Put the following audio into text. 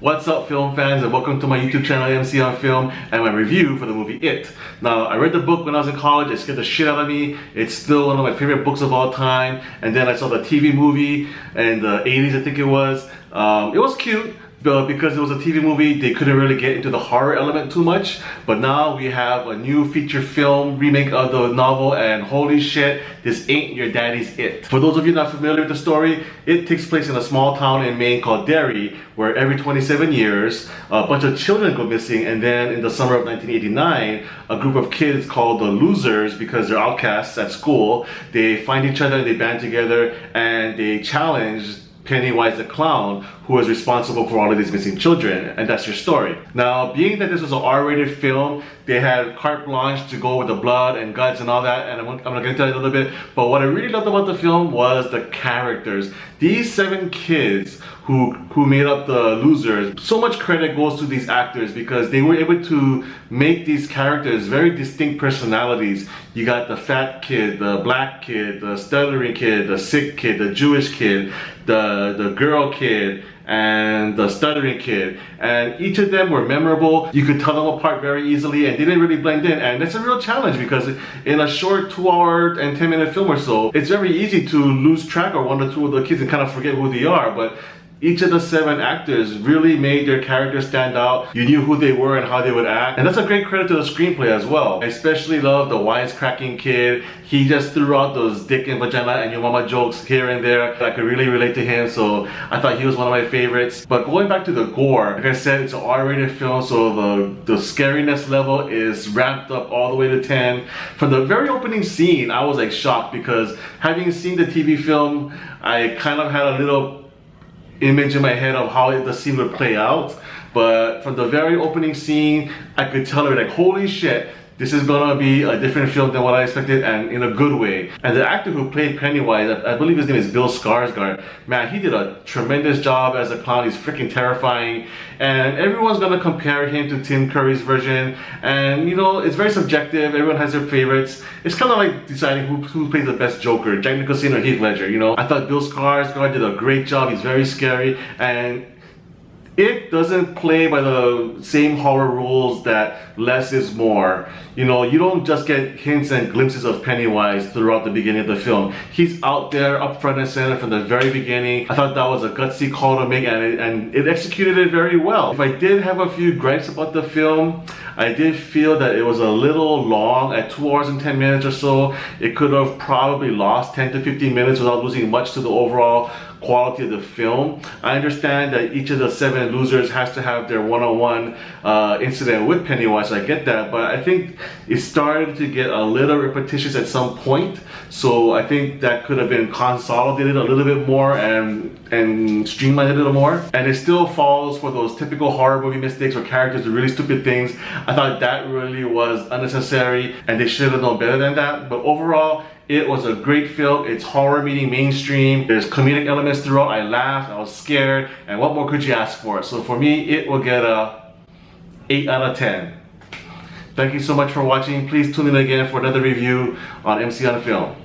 What's up, film fans, and welcome to my YouTube channel MC on Film and my review for the movie It. Now, I read the book when I was in college. It scared the shit out of me. It's still one of my favorite books of all time. And then I saw the TV movie in the 80s, I think it was. It was cute. But because it was a TV movie, they couldn't really get into the horror element too much. But now we have a new feature film remake of the novel, and holy shit, this ain't your daddy's It. For those of you not familiar with the story, it takes place in a small town in Maine called Derry, where every 27 years, a bunch of children go missing, and then in the summer of 1989, a group of kids called the Losers, because they're outcasts at school, they find each other, they band together, and they challenge Pennywise the clown, who is responsible for all of these missing children, and that's your story. Now, being that this was an R-rated film, they had carte blanche to go with the blood and guts and all that, and I'm gonna get into that a little bit, but what I really loved about the film was the characters. These 7 kids who made up the Losers, so much credit goes to these actors because they were able to make these characters very distinct personalities. You got the fat kid, the black kid, the stuttering kid, the sick kid, the Jewish kid, the girl kid, and the stuttering kid, and each of them were memorable. You could tell them apart very easily, and they didn't really blend in, and it's a real challenge because in a short 2-hour and 10-minute film or so, it's very easy to lose track of 1 or 2 of the kids and kind of forget who they are. But each of the 7 actors really made their characters stand out. You knew who they were and how they would act. And that's a great credit to the screenplay as well. I especially love the wisecracking kid. He just threw out those dick and vagina and your mama jokes here and there. I could really relate to him, so I thought he was one of my favorites. But going back to the gore, like I said, it's an R-rated film, so the scariness level is ramped up all the way to 10. From the very opening scene, I was like shocked because having seen the TV film, I kind of had a little image in my head of how the scene would play out, but from the very opening scene, I could tell her like, holy shit, this is gonna be a different film than what I expected, and in a good way. And the actor who played Pennywise, I believe his name is Bill Skarsgård, man, he did a tremendous job as a clown. He's freaking terrifying, and everyone's gonna compare him to Tim Curry's version, and you know, it's very subjective. Everyone has their favorites. It's kind of like deciding who plays the best Joker, Jack Nicholson or Heath Ledger, you know? I thought Bill Skarsgård did a great job. He's very scary, and it doesn't play by the same horror rules that less is more. You know, you don't just get hints and glimpses of Pennywise throughout the beginning of the film. He's out there up front and center from the very beginning. I thought that was a gutsy call to make, and it executed it very well. If I did have a few gripes about the film, I did feel that it was a little long at 2 hours and 10 minutes or so. It could have probably lost 10 to 15 minutes without losing much to the overall quality of the film. I understand that each of the 7 losers has to have their one-on-one incident with Pennywise, so I get that, but I think it started to get a little repetitious at some point, so I think that could have been consolidated a little bit more and streamlined a little more. And it still falls for those typical horror movie mistakes where characters do really stupid things. I thought that really was unnecessary, and they should have known better than that. But overall, it was a great film. It's horror meeting mainstream. There's comedic elements throughout. I laughed, I was scared, and what more could you ask for? So for me, it will get a 8 out of 10. Thank you so much for watching. Please tune in again for another review on MC on Film.